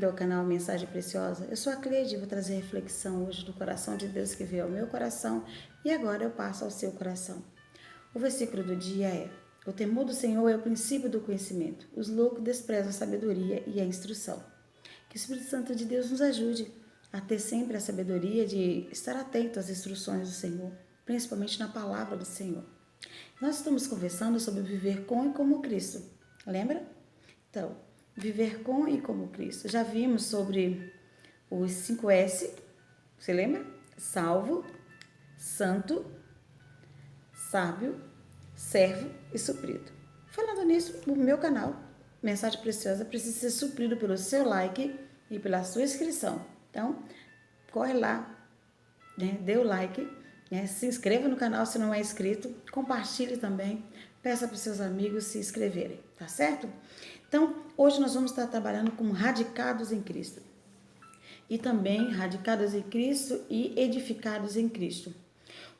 bem-vindo ao canal Mensagem Preciosa. Eu sou a Cleide e vou trazer reflexão hoje do coração de Deus que veio ao meu coração e agora eu passo ao seu coração. O versículo do dia é: o temor do Senhor é o princípio do conhecimento. Os loucos desprezam a sabedoria e a instrução. Que o Espírito Santo de Deus nos ajude a ter sempre a sabedoria de estar atento às instruções do Senhor, principalmente na palavra do Senhor. Nós estamos conversando sobre viver com e como Cristo. Lembra? Então, viver com e como Cristo. Já vimos sobre os 5S, você lembra? Salvo, santo, sábio, servo e suprido. Falando nisso, o meu canal, Mensagem Preciosa, precisa ser suprido pelo seu like e pela sua inscrição. Então, corre lá, né? Dê o like, né? Se inscreva no canal se não é inscrito, compartilhe também, peça para os seus amigos se inscreverem, tá certo? Então, hoje nós vamos estar trabalhando com radicados em Cristo. E também radicados em Cristo e edificados em Cristo.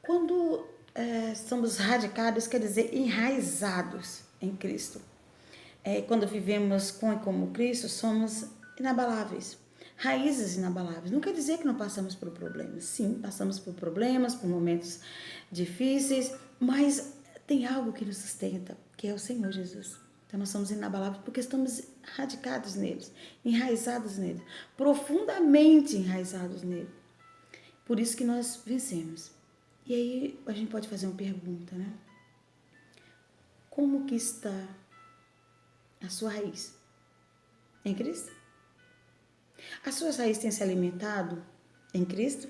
Quando somos radicados, quer dizer enraizados em Cristo. Quando vivemos com e como Cristo, somos inabaláveis. Raízes inabaláveis. Não quer dizer que não passamos por problemas. Sim, passamos por problemas, por momentos difíceis, mas tem algo que nos sustenta, que é o Senhor Jesus. Então, nós somos inabaláveis porque estamos radicados neles, enraizados nele, profundamente enraizados nele. Por isso que nós vencemos. E aí, a gente pode fazer uma pergunta, né? Como que está a sua raiz? Em Cristo? A sua raiz tem se alimentado em Cristo?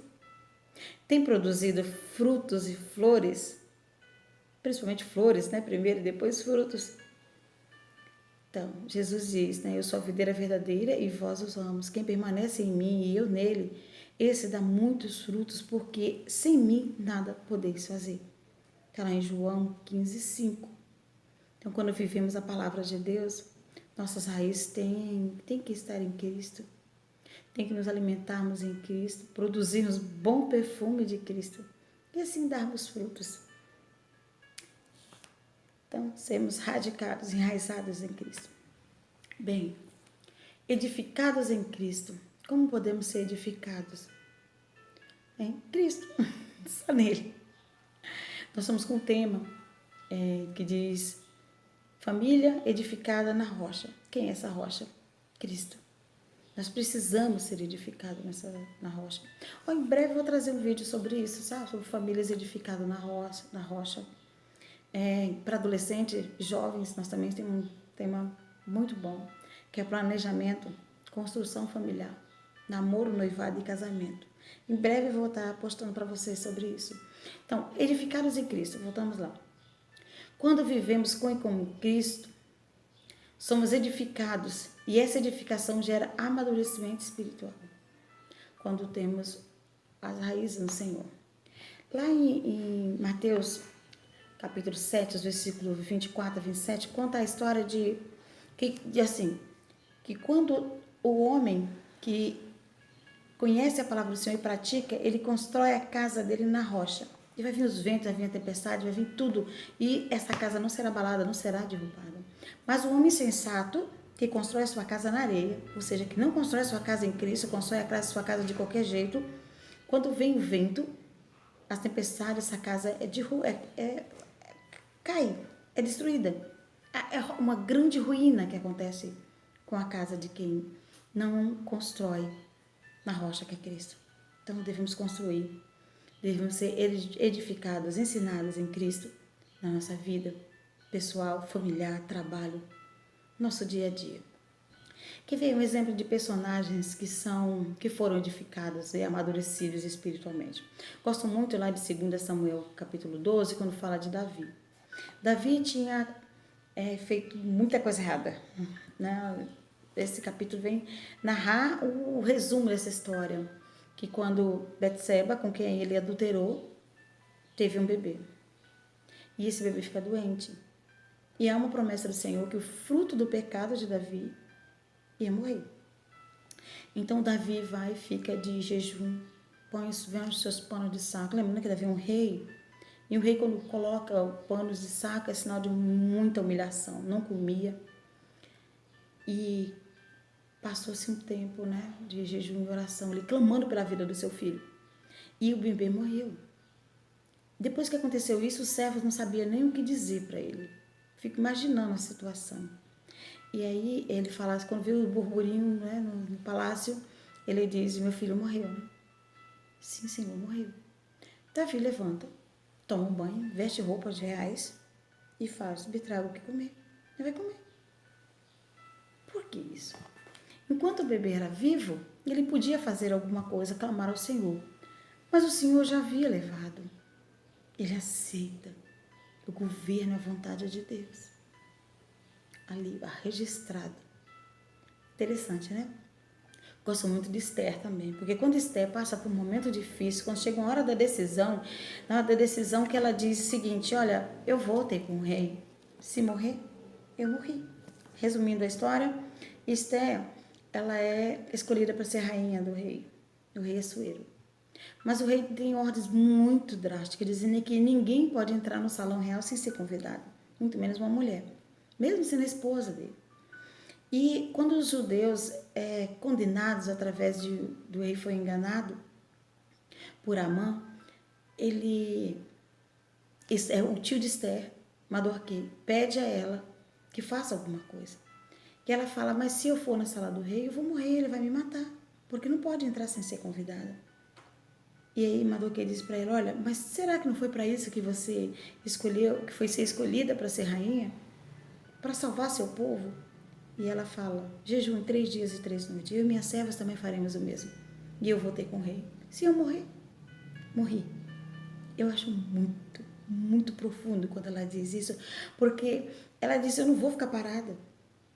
Tem produzido frutos e flores? Principalmente flores, né? Primeiro e depois frutos. Então, Jesus diz, né? Eu sou a videira verdadeira e vós os ramos. Quem permanece em mim e eu nele, esse dá muitos frutos, porque sem mim nada podeis fazer. Está lá em João 15:5. Então, quando vivemos a palavra de Deus, nossas raízes têm que estar em Cristo. Tem que nos alimentarmos em Cristo, produzirmos bom perfume de Cristo e assim darmos frutos. Então, sermos radicados, enraizados em Cristo. Bem, edificados em Cristo. Como podemos ser edificados? Em Cristo, só nele. Nós estamos com um tema que diz família edificada na rocha. Quem é essa rocha? Cristo. Nós precisamos ser edificados na rocha. Em breve eu vou trazer um vídeo sobre isso, sabe? Sobre famílias edificadas na rocha. Para adolescentes, jovens, nós também temos um tema muito bom, que é planejamento, construção familiar, namoro, noivado e casamento. Em breve eu vou estar postando para vocês sobre isso. Então, edificados em Cristo, voltamos lá. Quando vivemos com e como Cristo, somos edificados e essa edificação gera amadurecimento espiritual. Quando temos as raízes no Senhor. Lá em Mateus, capítulo 7, os versículos 24 a 27, conta a história de que quando o homem que conhece a palavra do Senhor e pratica, ele constrói a casa dele na rocha. E vai vir os ventos, vai vir a tempestade, vai vir tudo. E essa casa não será abalada, não será derrubada. Mas o homem sensato, que constrói a sua casa na areia, ou seja, que não constrói a sua casa em Cristo, constrói a sua casa de qualquer jeito, quando vem o vento, as tempestades, essa casa cai, é destruída. É uma grande ruína que acontece com a casa de quem não constrói na rocha que é Cristo. Então devemos construir, devemos ser edificados, ensinados em Cristo na nossa vida pessoal, familiar, trabalho, nosso dia a dia. Que veio um exemplo de personagens que foram edificados e amadurecidos espiritualmente. Gosto muito lá de 2 Samuel capítulo 12, quando fala de Davi. Davi tinha feito muita coisa errada, né? Esse capítulo vem narrar o resumo dessa história, que quando Betseba, com quem ele adulterou, teve um bebê. E esse bebê fica doente. E há uma promessa do Senhor que o fruto do pecado de Davi ia morrer. Então Davi vai e fica de jejum, vem os seus panos de saco. Lembrando que Davi é um rei. E o rei, quando coloca panos de saco, é sinal de muita humilhação. Não comia. E Passou-se um tempo, né, de jejum e oração, ele clamando pela vida do seu filho. E o bebê morreu. Depois que aconteceu isso, os servos não sabiam nem o que dizer para ele. Fico imaginando a situação. E aí ele fala, quando viu o burburinho, né, no palácio, ele diz, meu filho morreu, né? Sim, Senhor, morreu. Davi levanta, toma um banho, veste roupas reais e faz, me traga o que comer. Ele vai comer. Por que isso? Enquanto o bebê era vivo, ele podia fazer alguma coisa, clamar ao Senhor. Mas o Senhor já havia levado. Ele aceita o governo e a vontade de Deus. Ali, registrado. Interessante, né? Gosto muito de Esther também, porque quando Esther passa por um momento difícil, quando chega uma hora da decisão, na hora da decisão que ela diz o seguinte, olha, eu voltei com o rei, se morrer, eu morri. Resumindo a história, Esther, ela é escolhida para ser rainha do rei Assuero. Mas o rei tem ordens muito drásticas, dizendo que ninguém pode entrar no salão real sem ser convidado, muito menos uma mulher, mesmo sendo a esposa dele. E quando os judeus condenados através do rei foi enganado por Amã, o tio de Esther, Mardoqueu, pede a ela que faça alguma coisa. E ela fala, mas se eu for na sala do rei, eu vou morrer, ele vai me matar, porque não pode entrar sem ser convidada. E aí Mardoqueu diz para ela, olha, mas será que não foi para isso que você escolheu, que foi ser escolhida para ser rainha? Para salvar seu povo? E ela fala, jejum 3 dias e 3 noites. Eu e minhas servas também faremos o mesmo. E eu voltei com o rei. Se eu morrer, morri. Eu acho muito, muito profundo quando ela diz isso, porque ela diz, eu não vou ficar parada.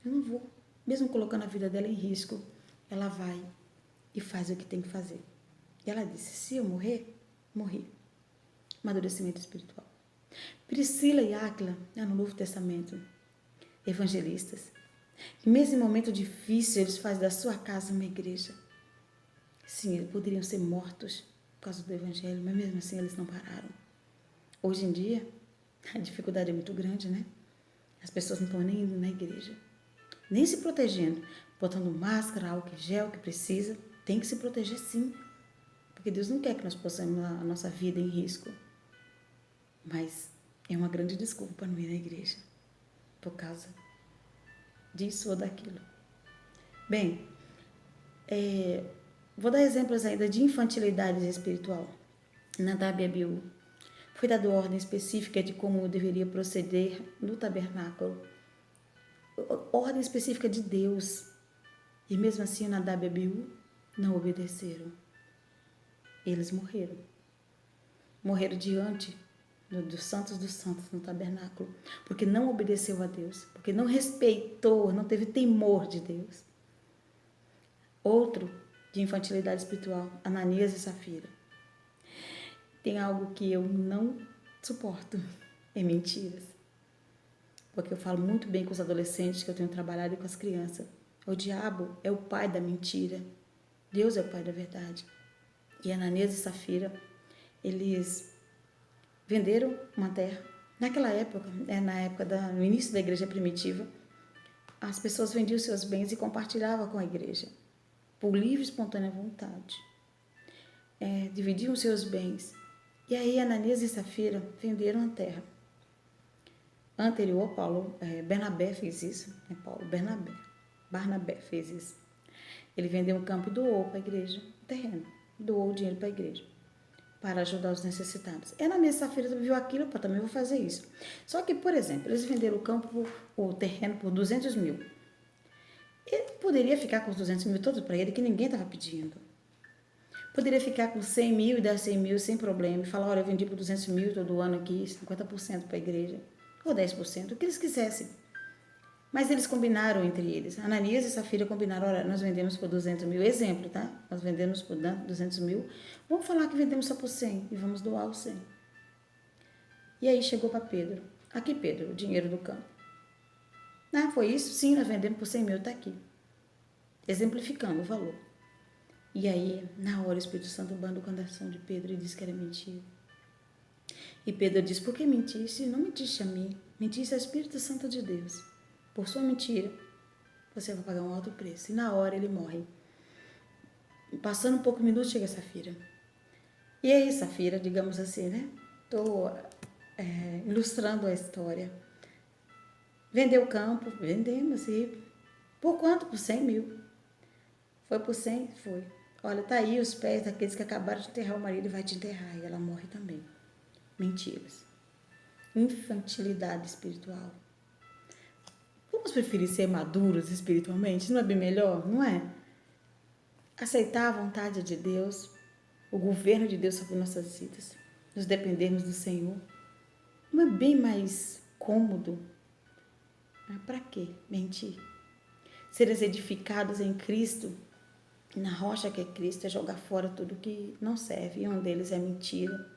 Eu não vou. Mesmo colocando a vida dela em risco, ela vai e faz o que tem que fazer. E ela disse, se eu morrer, morri. Amadurecimento espiritual. Priscila e Áquila, no Novo Testamento, evangelistas, que mesmo em momento difícil, eles fazem da sua casa uma igreja. Sim, eles poderiam ser mortos por causa do evangelho, mas mesmo assim eles não pararam. Hoje em dia, a dificuldade é muito grande, né? As pessoas não estão nem indo na igreja, nem se protegendo, botando máscara, álcool gel que precisa. Tem que se proteger sim, porque Deus não quer que nós possamos a nossa vida em risco. Mas é uma grande desculpa para não ir na igreja, por causa disso ou daquilo. Bem, vou dar exemplos ainda de infantilidade espiritual. Nadab e Abiú. Foi dada ordem específica de como deveria proceder no tabernáculo. Ordem específica de Deus. E mesmo assim, Nadab e Abiú não obedeceram. Eles morreram. Morreram diante dos santos no tabernáculo, porque não obedeceu a Deus, porque não respeitou, não teve temor de Deus. Outro de infantilidade espiritual, Ananias e Safira. Tem algo que eu não suporto, é mentiras. Porque eu falo muito bem com os adolescentes que eu tenho trabalhado e com as crianças. O diabo é o pai da mentira, Deus é o pai da verdade. E Ananias e Safira, eles venderam uma terra. Naquela época, no início da igreja primitiva, as pessoas vendiam seus bens e compartilhavam com a igreja, por livre e espontânea vontade. Dividiam seus bens. E aí Ananias e Safira venderam a terra. Anterior, Barnabé fez isso. Barnabé fez isso. Ele vendeu um campo e doou para a igreja o terreno. Doou o dinheiro para a igreja, para ajudar os necessitados. Ananias e Safira viu aquilo, eu também vou fazer isso. Só que, por exemplo, eles venderam o terreno por 200 mil. Ele poderia ficar com os 200 mil todos para ele, que ninguém estava pedindo. Poderia ficar com 100 mil e dar 100 mil sem problema. E falar, olha, eu vendi por 200 mil todo ano aqui, 50% para a igreja. Ou 10%, o que eles quisessem. Mas eles combinaram entre eles. Ananias e Safira combinaram, olha, nós vendemos por 200 mil. Exemplo, tá? Nós vendemos por 200 mil. Vamos falar que vendemos só por 100 e vamos doar os 100. E aí chegou para Pedro. Aqui, Pedro, o dinheiro do campo. Foi isso? Sim, nós vendemos por 100 mil, está aqui. Exemplificando o valor. E aí, na hora, o Espírito Santo banda o coração de Pedro e disse que era mentira. E Pedro disse, por que mentiste? Não mentiste a mim, mentiste ao Espírito Santo de Deus. Por sua mentira, você vai pagar um alto preço. E na hora ele morre. Passando um pouco de minutos, chega Safira. E aí, Safira, digamos assim, né? Estou ilustrando a história. Vendeu o campo, vendemos. E por quanto? Por 100 mil. Foi por 100? Foi. Olha, tá aí os pés daqueles que acabaram de enterrar o marido e vai te enterrar. E ela morre também. Mentiras. Infantilidade espiritual. Vamos preferir ser maduros espiritualmente? Não é bem melhor? Não é? Aceitar a vontade de Deus, o governo de Deus sobre nossas vidas, nos dependermos do Senhor. Não é bem mais cômodo? Para quê mentir? Seres edificados em Cristo, na rocha que é Cristo, é jogar fora tudo que não serve, e um deles é mentira.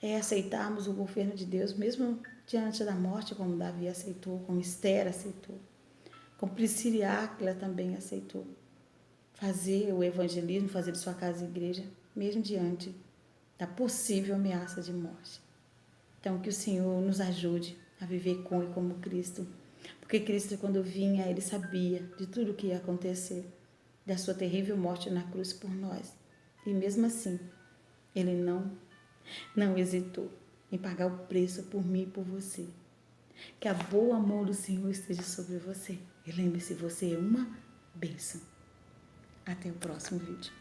É aceitarmos o governo de Deus, mesmo diante da morte, como Davi aceitou, como Esther aceitou, como Priscila e Áquila também aceitou. Fazer o evangelismo, fazer de sua casa igreja, mesmo diante da possível ameaça de morte. Então, que o Senhor nos ajude a viver com e como Cristo. Porque Cristo, quando vinha, ele sabia de tudo o que ia acontecer, da sua terrível morte na cruz por nós. E mesmo assim, ele não hesitou em pagar o preço por mim e por você. Que a boa mão do Senhor esteja sobre você. E lembre-se, você é uma bênção. Até o próximo vídeo.